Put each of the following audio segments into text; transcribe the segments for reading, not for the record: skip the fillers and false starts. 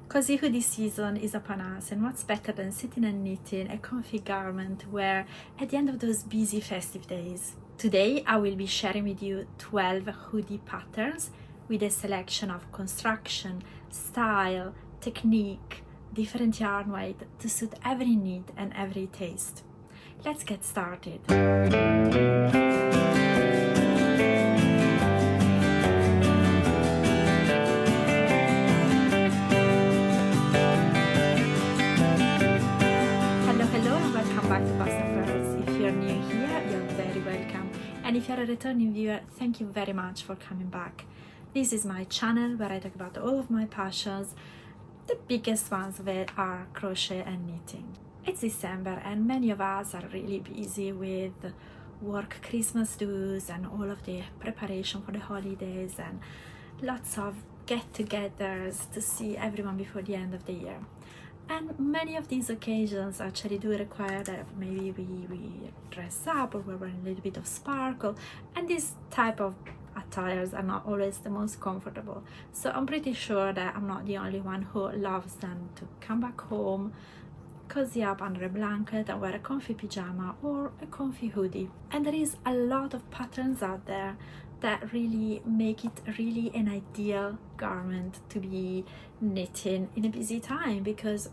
Cozy hoodie season is upon us, and what's better than sitting and knitting a comfy garment to wear at the end of those busy festive days. Today I will be sharing with you 12 hoodie patterns with a selection of construction, style, technique, different yarn weight to suit every need and every taste. Let's get started. And if you're a returning viewer, thank you very much for coming back. This is my channel where I talk about all of my passions. The biggest ones of it are crochet and knitting. It's December and many of us are really busy with work, Christmas dues and all of the preparation for the holidays and lots of get-togethers to see everyone before the end of the year. And many of these occasions actually do require that maybe we dress up or we're wearing a little bit of sparkle, and these type of attires are not always the most comfortable. So I'm pretty sure that I'm not the only one who loves them to come back home, cozy up under a blanket and wear a comfy pajama or a comfy hoodie. And there is a lot of patterns out there that really make it really an ideal garment to be knitting in a busy time, because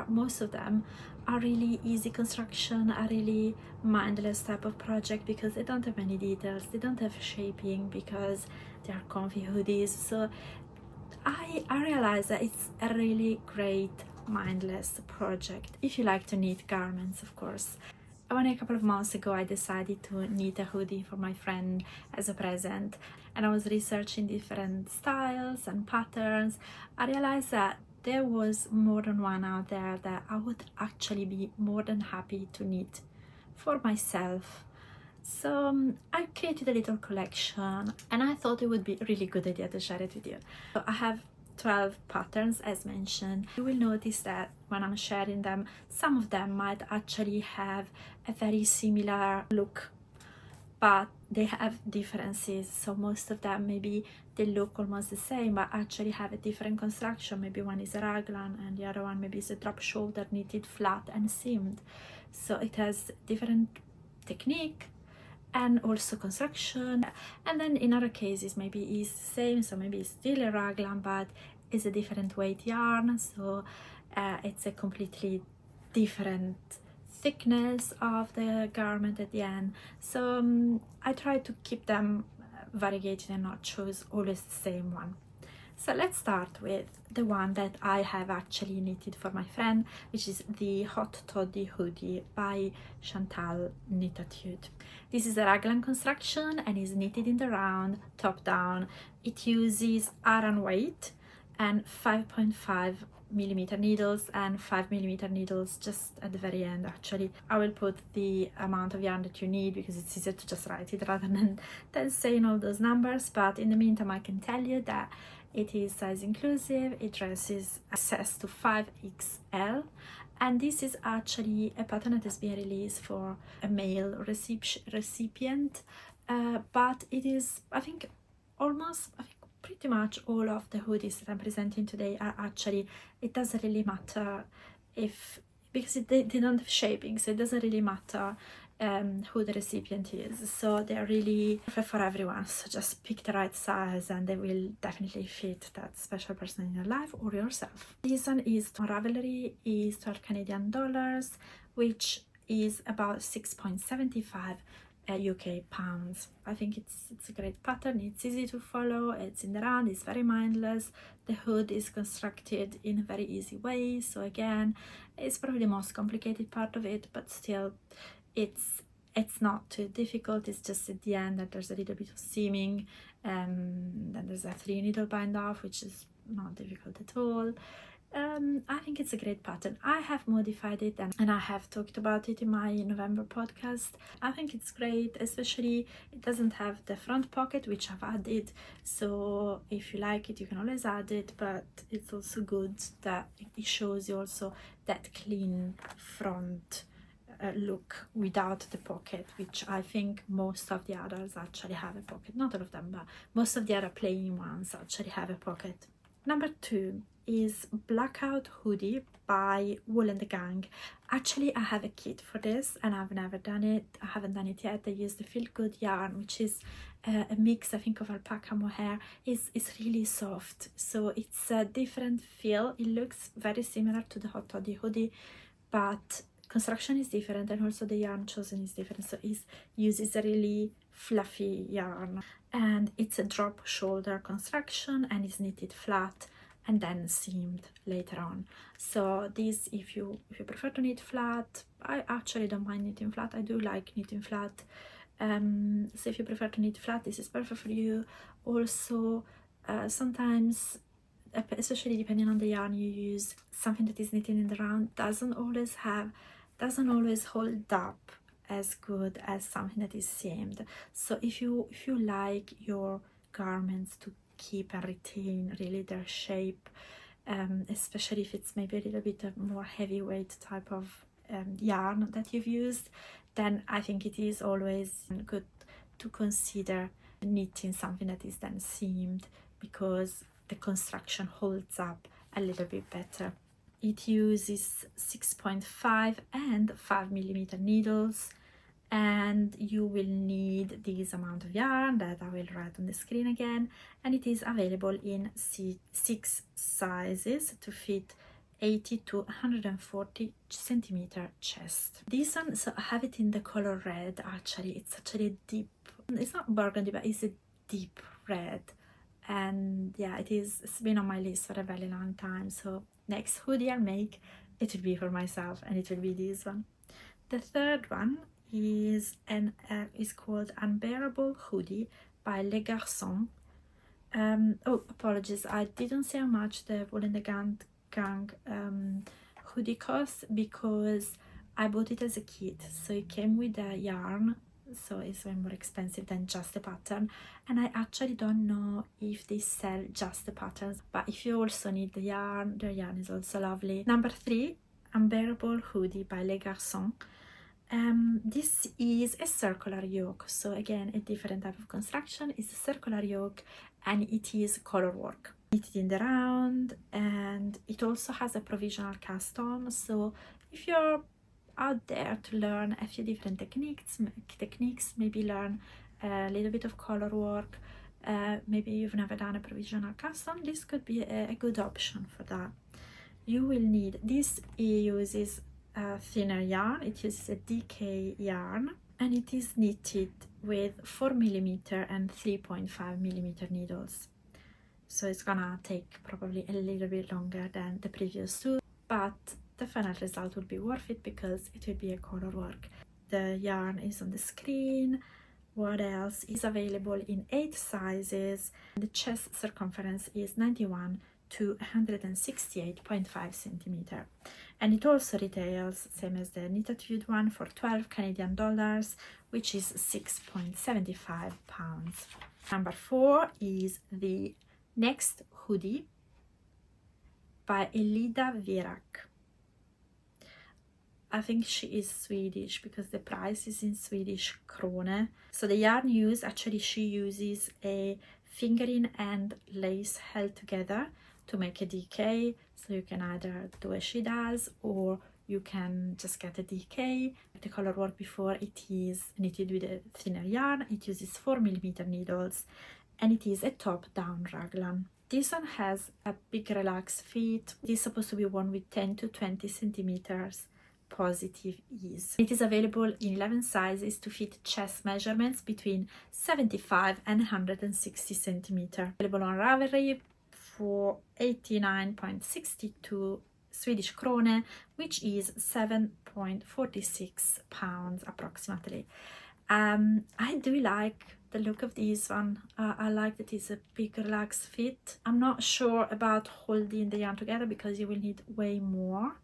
most of them are really easy construction, are really mindless type of project because they don't have any details, they don't have shaping because they are comfy hoodies. So I realize that it's a really great mindless project if you like to knit garments, of course. When a couple of months ago I decided to knit a hoodie for my friend as a present, and I was researching different styles and patterns, I realized that there was more than one out there that I would actually be more than happy to knit for myself. So I created a little collection and I thought it would be a really good idea to share it with you. So I have 12 patterns as mentioned. You will notice that when I'm sharing them, some of them might actually have a very similar look, but they have differences. So most of them maybe they look almost the same but actually have a different construction. Maybe one is a raglan and the other one maybe is a drop shoulder knitted flat and seamed. So it has different technique and also construction, and then in other cases maybe it's the same, so maybe it's still a raglan but it's a different weight yarn, so it's a completely different thickness of the garment at the end. So I try to keep them variegated and not choose always the same one. So let's start with the one that I have actually knitted for my friend, which is the Hot Toddy Hoodie by Chantal Knititude. This is a raglan construction and is knitted in the round, top down. It uses Aran weight and 5.5mm needles and 5mm needles just at the very end. Actually, I will put the amount of yarn that you need because it's easier to just write it rather than saying all those numbers. But in the meantime, I can tell you that it is size inclusive, it dresses access to 5XL, and this is actually a pattern that has been released for a male recipient, but it is, I think pretty much all of the hoodies that I'm presenting today are actually, it doesn't really matter because they don't have shaping, so it doesn't really matter who the recipient is. So they're really perfect for everyone, so just pick the right size and they will definitely fit that special person in your life or yourself. This one is on RAVELRY, is 12 Canadian dollars, which is about 6.75 UK pounds. I think it's a great pattern, it's easy to follow, it's in the round, it's very mindless. The hood is constructed in a very easy way, so again it's probably the most complicated part of it, but still it's not too difficult. It's just at the end that there's a little bit of seaming, then there's a 3 needle bind off, which is not difficult at all. I think it's a great pattern. I have modified it and I have talked about it in my November podcast. I think it's great, especially it doesn't have the front pocket, which I've added, so if you like it you can always add it, but it's also good that it shows you also that clean front look without the pocket, which I think most of the others actually have a pocket. Not all of them, but most of the other plain ones actually have a pocket. Number 2 is Blackout Hoodie by Wool and the Gang. Actually, I have a kit for this and I've never done it. I haven't done it yet. I use the Feel Good yarn, which is a mix, I think, of alpaca mohair. It's really soft, so it's a different feel. It looks very similar to the Hot Toddy hoodie, but construction is different, and also the yarn chosen is different. So it uses a really fluffy yarn, and it's a drop shoulder construction, and it's knitted flat and then seamed later on. So this, if you prefer to knit flat, I actually don't mind knitting flat. I do like knitting flat. So if you prefer to knit flat, this is perfect for you. Also, sometimes, especially depending on the yarn you use, something that is knitted in the round doesn't always hold up as good as something that is seamed. So if you like your garments to keep and retain really their shape, especially if it's maybe a little bit of more heavyweight type of yarn that you've used, then I think it is always good to consider knitting something that is then seamed, because the construction holds up a little bit better. It uses 6.5 and 5mm needles, and you will need this amount of yarn that I will write on the screen again, and it is available in 6 sizes to fit 80 to 140 centimeter chest. This one, so I have it in the color red. Actually, it's actually a deep, it's not burgundy, but it's a deep red, and yeah, it's been on my list for a very long time. So next hoodie I'll make, it will be for myself, and it will be this one. The third one is called Unbearable Hoodie by Les Garçons. Oh, apologies, I didn't say how much the Wool and the Gang hoodie costs, because I bought it as a kit, so it came with the yarn, so it's way more expensive than just the pattern. And I actually don't know if they sell just the patterns, but if you also need the yarn, their yarn is also lovely. Number 3, Unbearable Hoodie by Les Garçons. This is a circular yoke, so again, a different type of construction. It's a circular yoke, and it is color work, knitted in the round, and it also has a provisional cast on. So if you're out there to learn a few different techniques, maybe learn a little bit of color work, maybe you've never done a provisional cast on, this could be a good option for that. You will need this. It uses thinner yarn. It uses a DK yarn, and it is knitted with 4mm and 3.5mm needles. So it's gonna take probably a little bit longer than the previous two, but the final result will be worth it because it will be a color work. The yarn is on the screen. What else is available in 8 sizes? The chest circumference is 91 to 168.5 centimeter, and it also retails, same as the knitted viewed one, for 12 Canadian dollars, which is 6.75 pounds. Number 4 is the Next Hoodie by Elida Virak. I think she is Swedish because the price is in Swedish krone. So the yarn used, actually she uses a fingering and lace held together to make a DK. So you can either do as she does, or you can just get a DK. The color work before, it is knitted with a thinner yarn. It uses 4mm needles, and it is a top-down raglan. This one has a big relaxed fit. It is supposed to be worn with 10 to 20 centimeters positive ease. It is available in 11 sizes to fit chest measurements between 75 and 160 centimeter. Available on RAVELRY for 89.62 Swedish krone, which is 7.46 pounds approximately. I do like the look of this one. I like that it's a big relaxed fit. I'm not sure about holding the yarn together because you will need way more.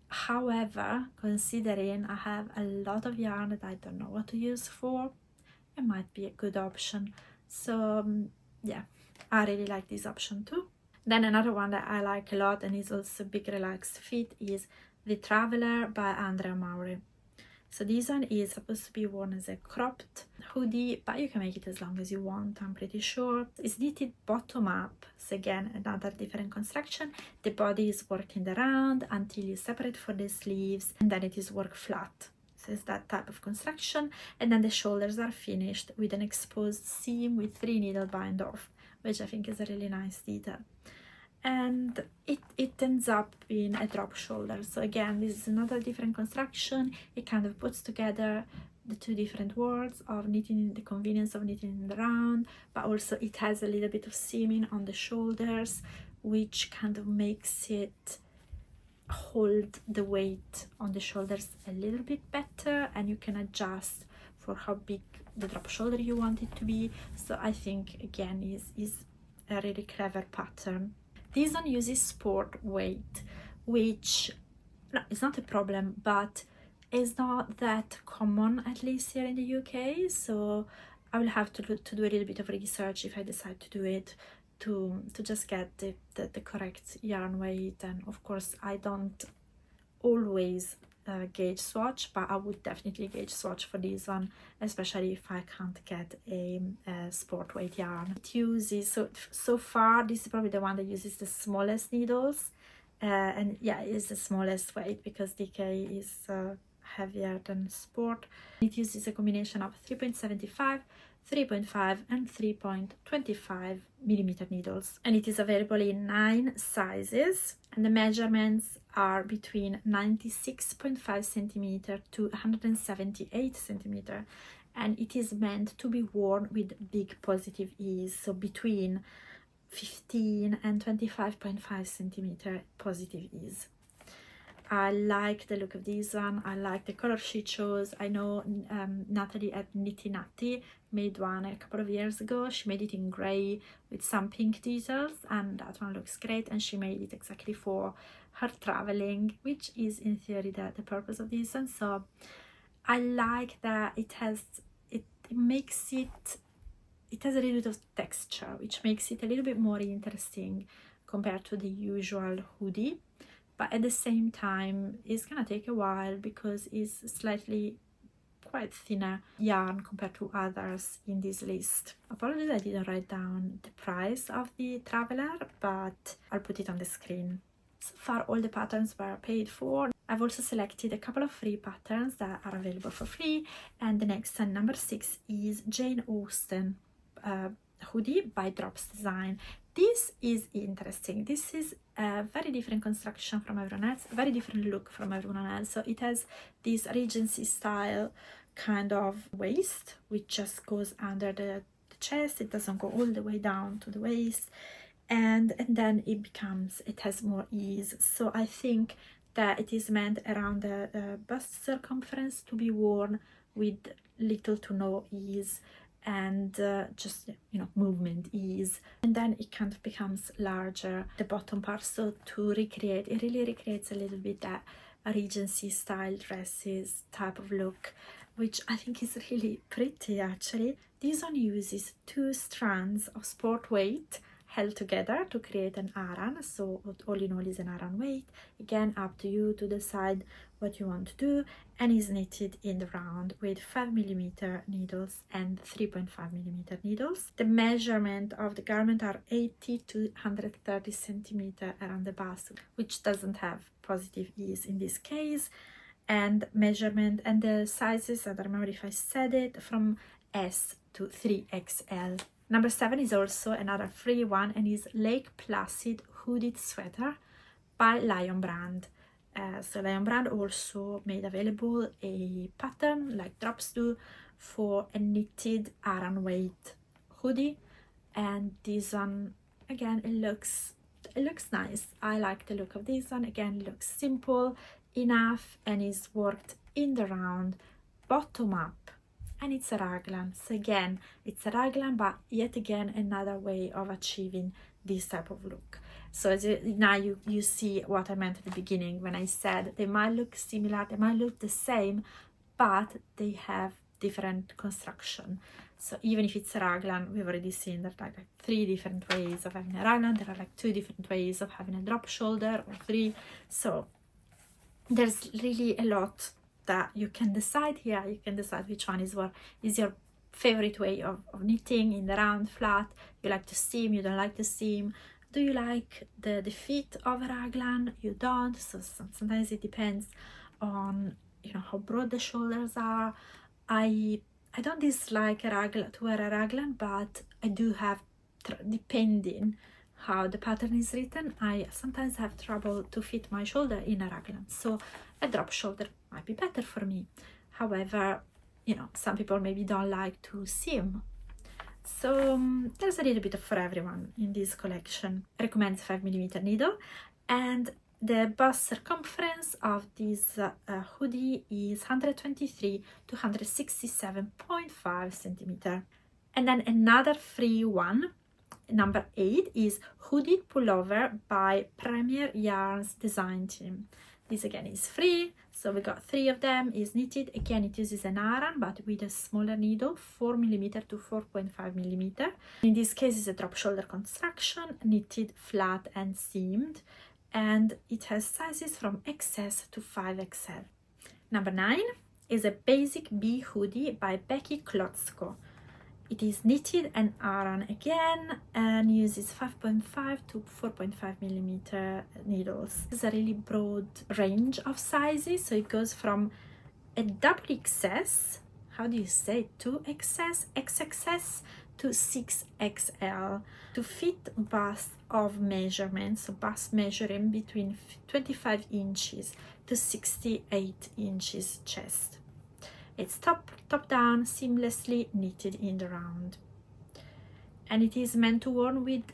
However, considering I have a lot of yarn that I don't know what to use for, it might be a good option. So yeah, I really like this option too. Then another one that I like a lot and is also big relaxed fit is The Traveler by Andrea Maury. So this one is supposed to be worn as a cropped hoodie, but you can make it as long as you want, I'm pretty sure. It's knitted bottom up, so again another different construction. The body is worked in the round until you separate for the sleeves, and then it is worked flat. So it's that type of construction, and then the shoulders are finished with an exposed seam with 3 needle bind off, which I think is a really nice detail. And it ends up being a drop shoulder. So again, this is another different construction. It kind of puts together the two different worlds of knitting, the convenience of knitting in the round, but also it has a little bit of seaming on the shoulders, which kind of makes it hold the weight on the shoulders a little bit better, and you can adjust for how big the drop shoulder you want it to be. So I think again is a really clever pattern. This one uses sport weight, which no, it's not a problem, but it's not that common, at least here in the UK. So I will have to do a little bit of research if I decide to do it, to just get the correct yarn weight. And of course I don't always gauge swatch, but I would definitely gauge swatch for this one, especially if I can't get a sport weight yarn. It uses, so far this is probably the one that uses the smallest needles, and yeah, it's the smallest weight because DK is heavier than sport. It uses a combination of 3.75, 3.5 and 3.25 millimeter needles, and it is available in 9 sizes, and the measurements are between 96.5 centimeter to 178 centimeter, and it is meant to be worn with big positive ease, so between 15 and 25.5 centimeter positive ease. I like the look of this one. I like the color she chose. I know Natalie at Nitty Natty made one a couple of years ago. She made it in grey with some pink details, and that one looks great, and she made it exactly for her traveling, which is in theory the purpose of this one. So I like that it has it makes it has a little bit of texture, which makes it a little bit more interesting compared to the usual hoodie. But at the same time, it's gonna take a while because it's slightly quite thinner yarn compared to others in this list. Apologies, I didn't write down the price of the Traveler, but I'll put it on the screen. So far, all the patterns were paid for. I've also selected a couple of free patterns that are available for free, and the next one, number 6, is Jane Austen hoodie by Drops Design. This is interesting. This is a very different construction from everyone else, a very different look from everyone else. So it has this Regency style kind of waist, which just goes under the chest. It doesn't go all the way down to the waist, and then it has more ease. So I think that it is meant around the bust circumference to be worn with little to no ease, and just, you know, movement ease, and then it kind of becomes larger, the bottom part. So to recreate, it really recreates a little bit that Regency style dresses type of look, which I think is really pretty actually. This one uses 2 strands of sport weight held together to create an aran, so all in all is an aran weight. Again, up to you to decide what you want to do, and is knitted in the round with 5mm needles and 3.5mm needles. The measurement of the garment are 80 to 130 centimeter around the bust, which doesn't have positive ease in this case, and measurement and the sizes, I don't remember if I said it, from S to 3XL. Number 7 is also another free one, and is Lake Placid hooded sweater by Lion Brand. So Lion Brand also made available a pattern like Drops do for a knitted aran weight hoodie, and this one again, it looks nice. I like the look of this one. Again, it looks simple enough and is worked in the round, bottom up, and it's a raglan. So again, it's a raglan, but yet again another way of achieving this type of look. So now you see what I meant at the beginning when I said they might look similar, they might look the same, but they have different construction. So even if it's a raglan, we've already seen that like 3 different ways of having a raglan. There are like 2 different ways of having a drop shoulder, or 3. So there's really a lot that you can decide here. You can decide which one is your favorite way of knitting, in the round, flat. You like to seam, you don't like to seam. Do you like the fit of a raglan? You don't. So sometimes it depends on, you know, how broad the shoulders are. I don't dislike to wear a raglan, but I do have, depending how the pattern is written, I sometimes have trouble to fit my shoulder in a raglan. So a drop shoulder might be better for me. However, you know, some people maybe don't like to seam. So there's a little bit for everyone in this collection. I recommend 5mm needle, and the bust circumference of this hoodie is 123 to 167.5 centimeter. And then another free one, number 8, is Hoodie Pullover by Premier Yarns Design Team. This again is free, so we got 3 of them. Is knitted. Again, it uses an Aran, but with a smaller needle, 4mm to 4.5mm. In this case, it's a drop shoulder construction, knitted, flat and seamed, and it has sizes from XS to 5XL. Number 9 is a basic bee hoodie by Becky Klotzko. It is knitted and Aran again, and uses 5.5 to 4.5mm needles. It's a really broad range of sizes, so it goes from a double XS, how do you say, 2XS, XXS to 6XL, to fit bust of measurements, so bust measuring between 25 inches to 68 inches chest. It's top down, seamlessly knitted in the round, and it is meant to worn with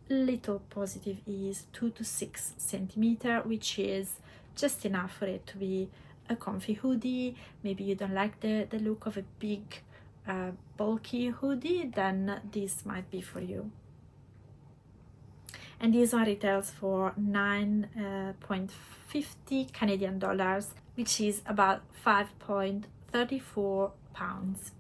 little positive ease, 2 to 6 centimeter, which is just enough for it to be a comfy hoodie. Maybe you don't like the look of a big bulky hoodie, then this might be for you. And this one retails for 9.50 Canadian dollars, which is about 5.34 pounds.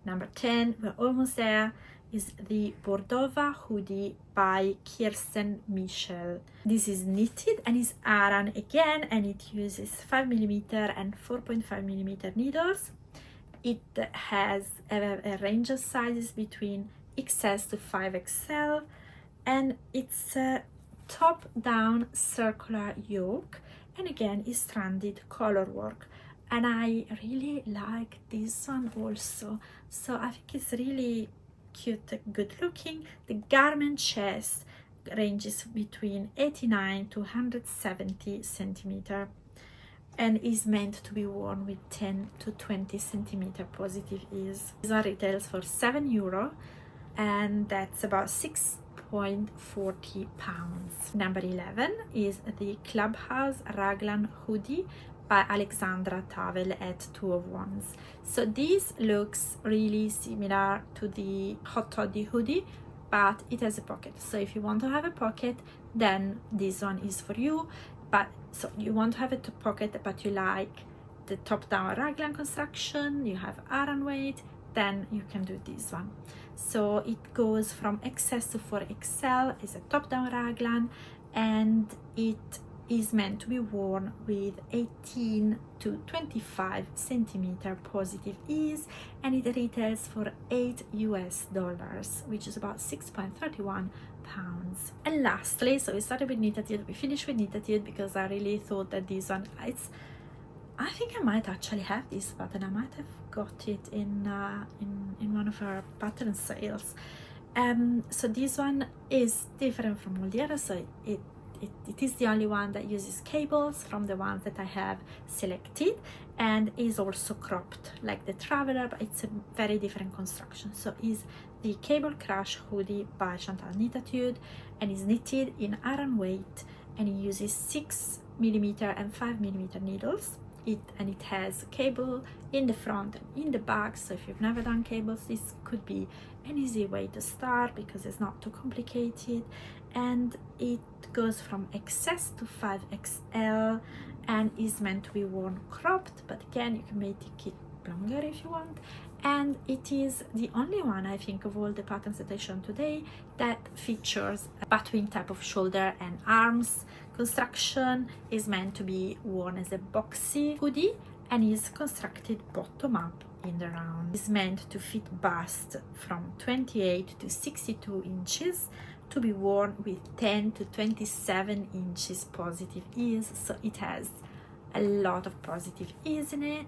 Number 10, we're almost there, is the Bordova hoodie by Kirsten Michel. This is knitted and is Aran again, and it uses 5mm and 4.5mm needles. It has a range of sizes between XS to 5XL, and it's a top-down circular yoke, and again is stranded color work. And I really like this one also, so I think it's really cute, good looking. The garment chest ranges between 89 to 170 centimeter and is meant to be worn with 10 to 20 centimeter positive ease. This one retails for €7, and that's about 6.40 pounds. Number 11 is the Clubhouse Raglan hoodie by Alexandra Tavel at 2 of Wands. So this looks really similar to the Hot Toddy hoodie, but it has a pocket. So if you want to have a pocket, then this one is for you. But so you want to have a pocket, but you like the top-down raglan construction, you have Aran weight, then you can do this one. So it goes from XS to 4XL, is a top-down raglan, and it is meant to be worn with 18 to 25 centimeter positive ease, and it retails for $8, which is about 6.31 pounds. And lastly, so we started with knitted, we finished with knitted because I really thought that this one, I think I might actually have this pattern. I might have got it in one of our pattern sales. So this one is different from all the others. So it is the only one that uses cables from the ones that I have selected, and is also cropped like the Traveler, but it's a very different construction. So is the Cable Crush hoodie by Chantal Knititude, and is knitted in Aran weight, and it uses 6mm and 5mm needles. It has cable in the front and in the back, so if you've never done cables, this could be an easy way to start because it's not too complicated. And it goes from XS to 5XL and is meant to be worn cropped, but again you can make it longer if you want. And it is the only one, I think, of all the patterns that I shown today that features a batwing type of shoulder and arms construction. Is meant to be worn as a boxy hoodie, and is constructed bottom up in the round. It's meant to fit bust from 28 to 62 inches, to be worn with 10 to 27 inches positive ease, so it has a lot of positive ease in it,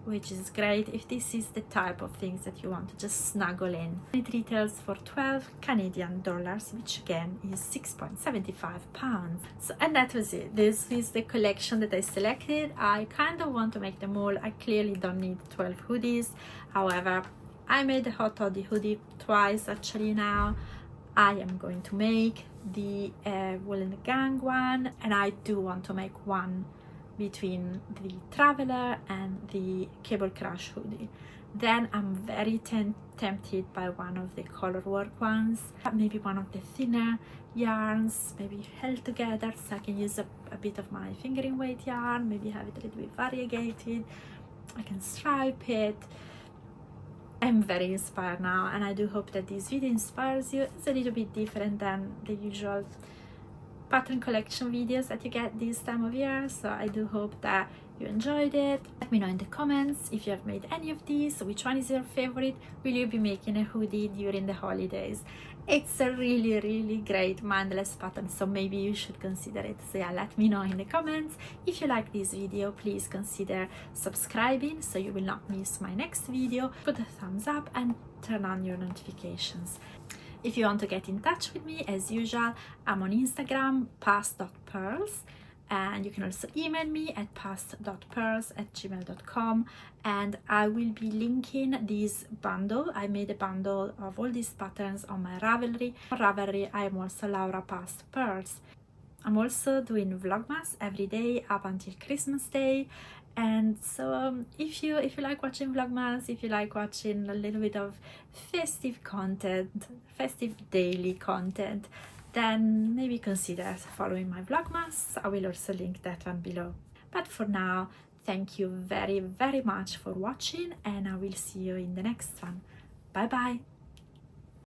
which is great if this is the type of things that you want to just snuggle in. It retails for 12 Canadian dollars, which again is 6.75 pounds. So, and that was it. This is the collection that I selected. I kind of want to make them all. I clearly don't need 12 hoodies. However, I made the hot toddy hoodie twice actually now. I am going to make the woolen gang one, and I do want to make one between the traveler and the cable crush hoodie. Then I'm very tempted by one of the colorwork ones, maybe one of the thinner yarns, maybe held together so I can use a bit of my fingering weight yarn, maybe have it a little bit variegated. I can stripe it. I'm very inspired now, and I do hope that this video inspires you. It's a little bit different than the usual pattern collection videos that you get this time of year, so I do hope that you enjoyed it. Let me know in the comments if you have made any of these, which one is your favorite. Will you be making a hoodie during the holidays? It's a really great mindless pattern, so maybe you should consider it. So yeah, let me know in the comments. If you like this video, please consider subscribing so you will not miss my next video. Put a thumbs up and turn on your notifications. If you want to get in touch with me, as usual, I'm on Instagram, past.pearls, and you can also email me at past.pearls@gmail.com, and I will be linking this bundle. I made a bundle of all these patterns on my Ravelry. On Ravelry, I am also Laura Past Pearls. I'm also doing Vlogmas every day up until Christmas Day. And so if you like watching Vlogmas, if you like watching a little bit of festive content, festive daily content, then maybe consider following my Vlogmas. I will also link that one below. But for now, thank you very much for watching, and I will see you in the next one. Bye bye.